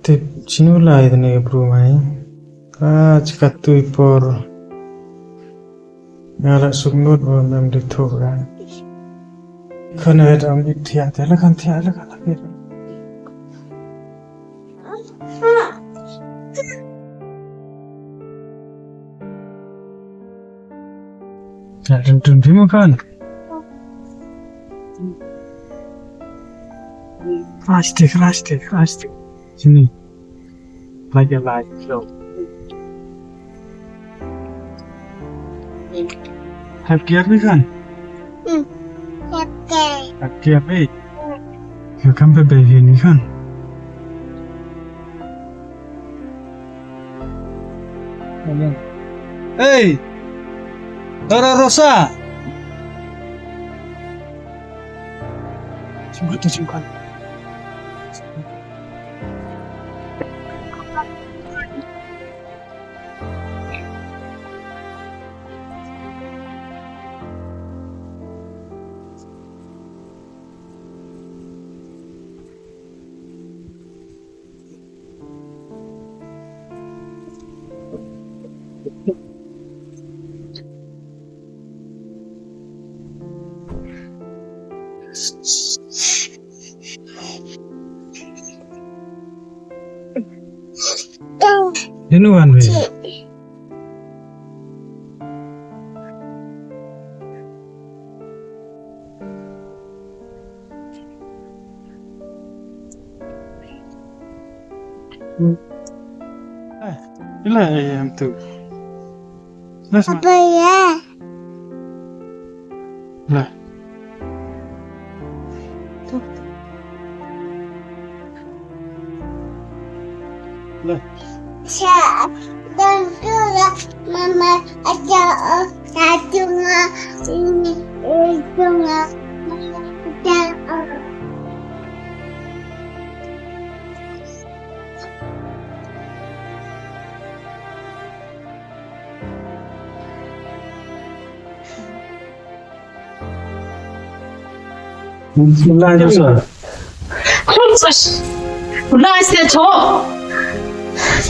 Tip chinula idne brumai katui por ngala sugnut bon nam de thora khana dam thia la kan tun phimo kan plastic sini lagi so have care ni kan have care you come baby ni kan hey Dora Rosa Simpan. Ini one way. Ila ayam tu. Apa ya? Lah. Lah. Dan juga mama ada satu ini itu Bismillahirrahmanirrahim. Udah istirahat cowok.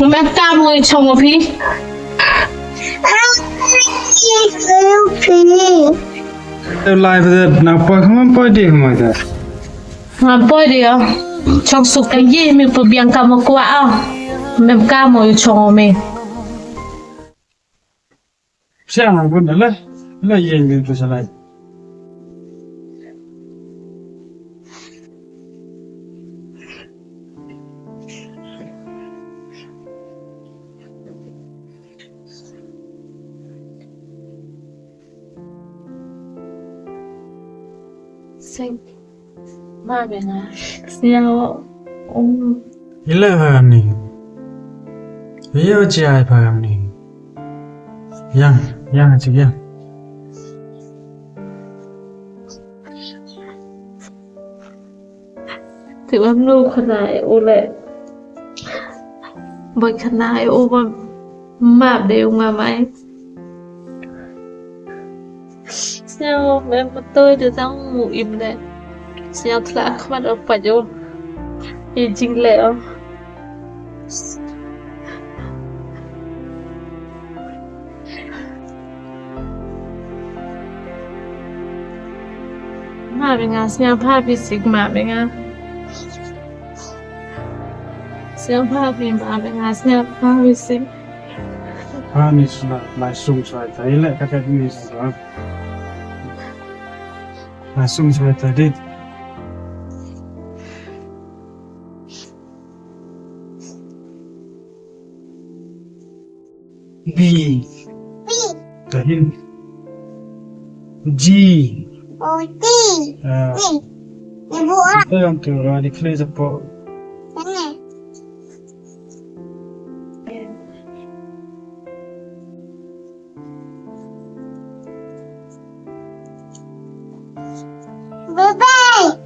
Mereka mau coba pi. Live that nampak apa dia kemana? Apa dia? Cok suka ye mi perbiang kamu kuat ah. Mereka mau coba mi. Siapa pun dah lah yang itu salah. Sing, mana na? Siapa? Ila paham ni. Ia macam paham ni. Yang macam yang. Thì bấm lưu khăn này ô lệ bởi khăn này ô mà đều mà mày sao mẹ mà tôi được trong ngủ im lệ sao thà không bắt được phải vô thì chính lệ mà bên ngà sao pha bị xịt mà bên ngà sao pha bị mà bên ngà sao pha bị xịt Ni sudah langsung saya tadi lah kakak ni sudah langsung saya tadi. B. Tadi. G. Oh, D. Ibu Itu yang tu di kelas apa? Ini. Bye-bye.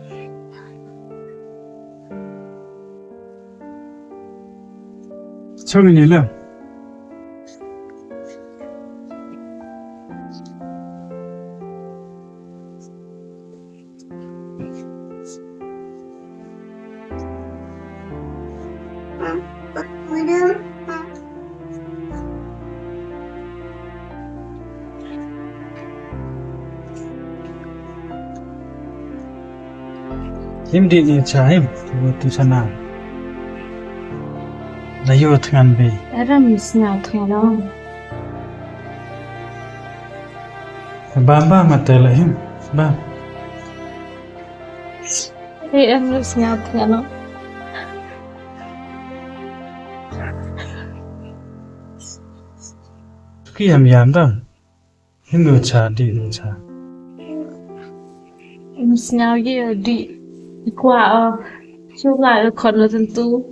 Cho mình nhìn lên. Em đi đi trái vừa từ sana. Là yêu thương bê. Era misnya thano. Ba mà tê lại em. Ba. Em misnya thano. Khi em yam đó. Em đưa trà đi đưa trà. Misnya ye di qua chú lại còn là thân tu.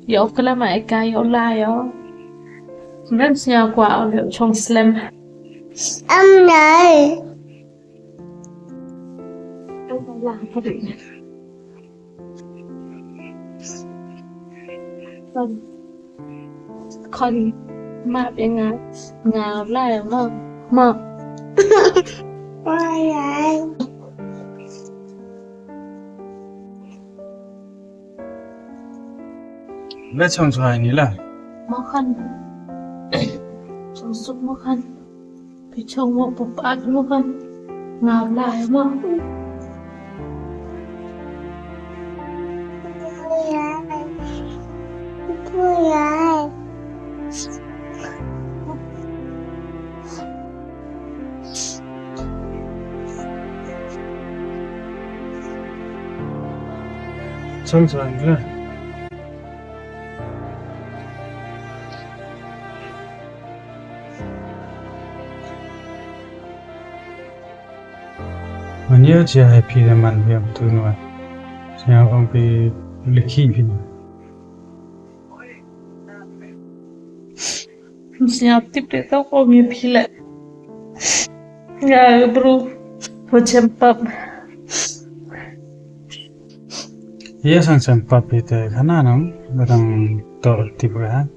Yo cái là mẹ cái yo lại yo. Misnya qua liệu trong slim. Này. Em làm cái gì? Con mà bị ngà lại mà Quay lại. Lấy chồng xoài ní là. mà khăn trong suốt mà khăn bị chồng một bộ bát mà khăn ngà lại mà Quay lại. Chồng xoài ní là. Mình nhớ chỉ hay phi làm ăn việc từ ngoài, sao ông bị lịch khí phi. Siap tip dia tahu kau mimpi pila. Ya bro, macam pap. Iya sang sempat itu karena nam barang tor tiba kan.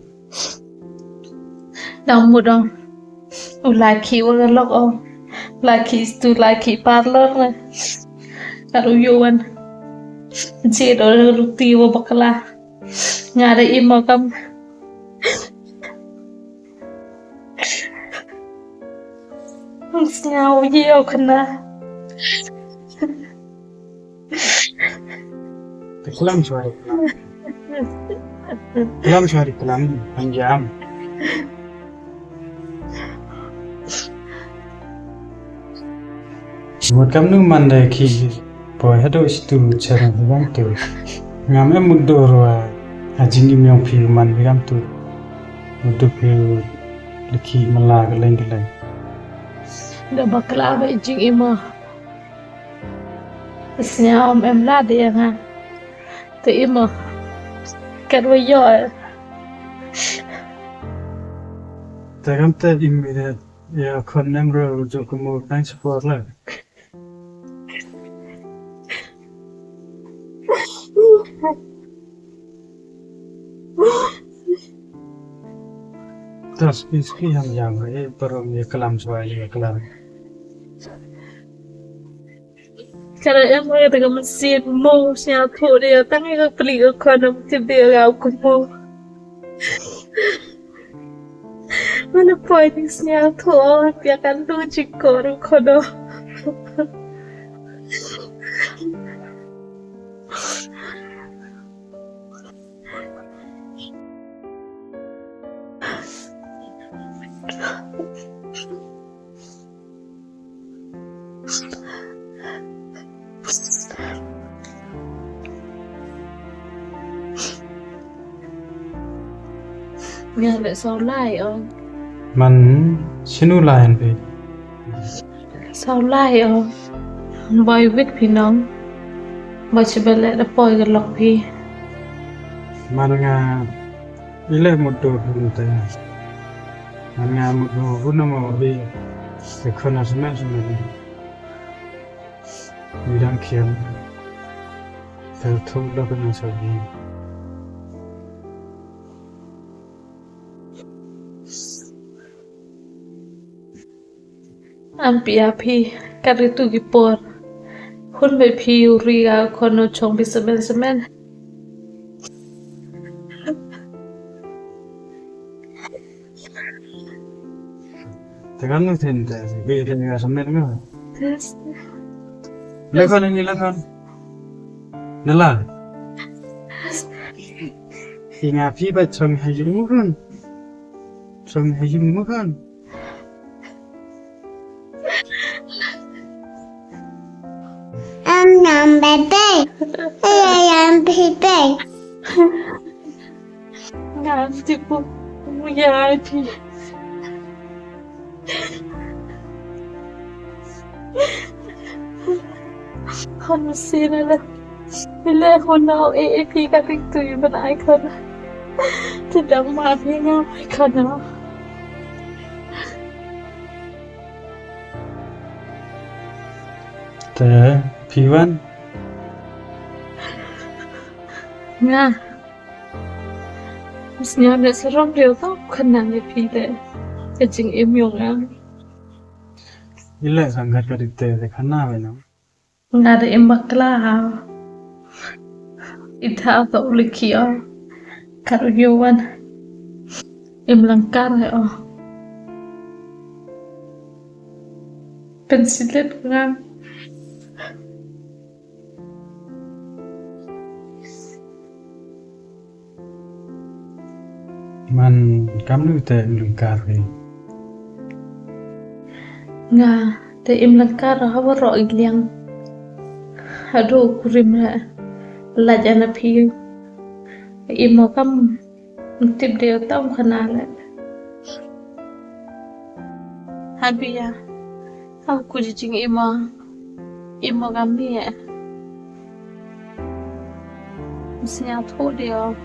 Dah mudah. Laki orang lok oh, laki tu laki parlor lah. Kalau yuan, cik orang roti wa bakala. Ngada ima kam. Siapa dia kena? Kelam suara. Kelam suara kelam panjang. Buat kamu mandai ki, boy hado itu cara bilang tu. Ngam em mudur wa, ajingi miang pi man bilang tu. Mudur pi leki malag lain lain. Dah bakal apa jing ima. Senyum em lah dia kan. Tu ima. Kerja. Takkan tak immediate ya kon em ro jo kamu kan support lah. Terus iski yang perom ya kelam suara kelam. Kalau em mau dengan mesin mau siapa dia tangi ke beli ke kono tiap dia aku mau. Mana poin siapa dia kan tu cikor kono. Nhà lại sao lại ông? Man sinu lain pe. Sao lại ông? Boy viết phi nong. Boy chỉ biết lại đã boy cái lọc phi. Man nga ile mudur pun tu. Man nga mudur pun nama be. Ekor nasi macam ni. vì đang khiến từ thu đâu có năng sở gì Ampia pi karitu gipor. Hun be pi uriga kono chong bisamen. tekan lu tenda bi tenda sampai dengan lakukan ini lakukan nela hingga pi bacong hajim mukan chong hajim mukan Yang bebe, yang bebe. Nanti po umuyati. Kono sina la. Bila kono pi karitu iban ay kono. Tidak maafin nga ay kono. te piwan Nga. Mas niya na sa romeo tau kanang ipide. Kajing imyo nga. ila sangat kadite dekana beno Nga da imbakla ha. Ita ta ulikiyo. Karuyowan. Imlangkar o. Pensilit nga. man kamu te lungkar ni Nga da imlangkar hawa ro ilyang. Hado kurim na. Lajana piyo. Imo kam tip deo tam kanala. Habiya. Aku jijing imo gambi ya. Mestinya tho deo.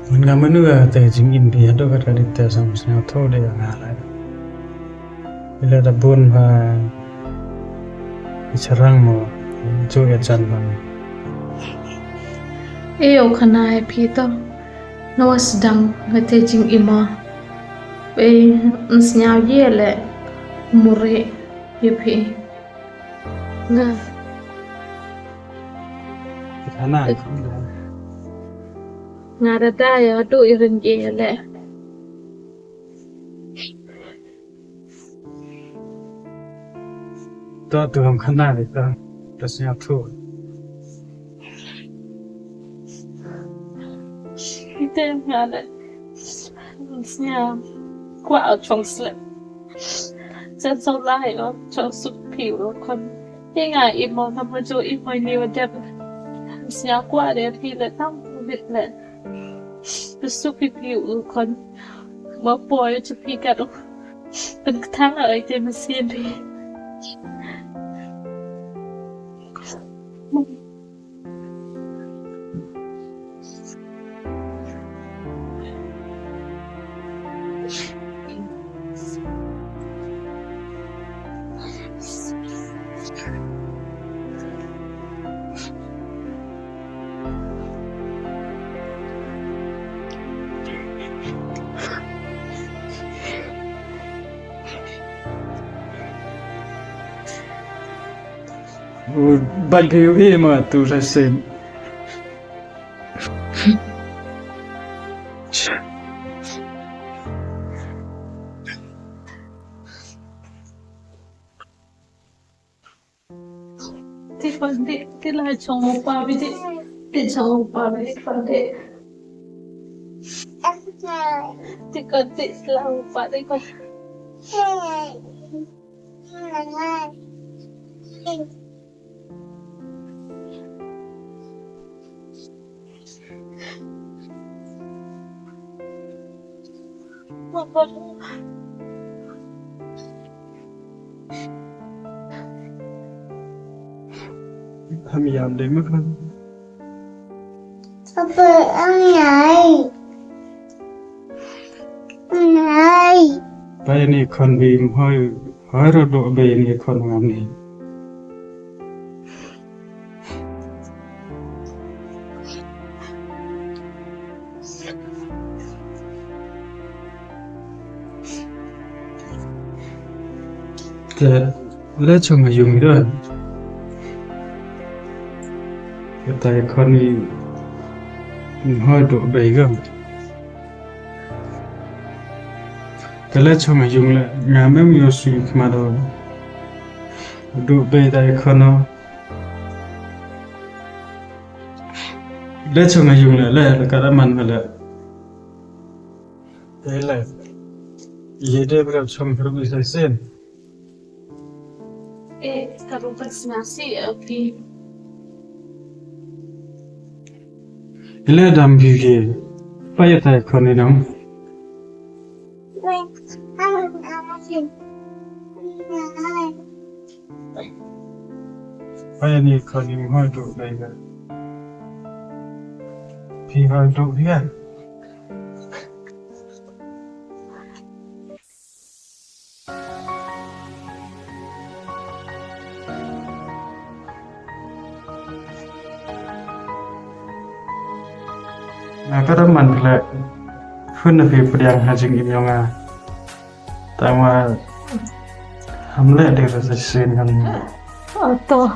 man ngamanu te jingin bi hado kadite samsnya tho de ngala ila da bun ha isarang mo jo ya jan bang Iyo kanai pito. Nawas dang ngatejing imo. Be mestinya yele. Mure yepi. Nga. kana Nga da daya do irin yele. to tu ham kana de ta tasnya tho Ite nga da. Mestinya kwa ở trong slip. Chân sâu lai ở trong sụpผิวคนยังไงimoทำมาจูimoนี่ว่าเด็บเสียกว่าเด็บพี่เลยต้องบิดเลยไปสุกผิวคนมาปล่อยจะพี่กันเป็นทั้งอะไรเจมาเซียนพี่ bal ke yu ma tu ra sem Ti la chong pa bi ti chong pa bi ti ti ko ti la pa ti ko ham yam de ma kan Apa này? Này. pa ni kon bi hoi Hỏi rồi độ bề này con ngắm này. Cái lẽ cho người dùng đó. Cái tay con đi hỏi độ bề gầm. Cái lẽ cho người dùng là ngắm em nhiều suy mà đâu. Độ bề tay con nó. Lẽ cho người dùng là cả đã mạnh là thế là ये दे बराबर हम फिर भी सही Kalau vaksinasi di Ile dam biye paya ta khone nam paya ni khone ho do dai ga phi ha do ya Kada man le phun phi pdiang ha jing im yonga ta ma hamle de ra sin kan atau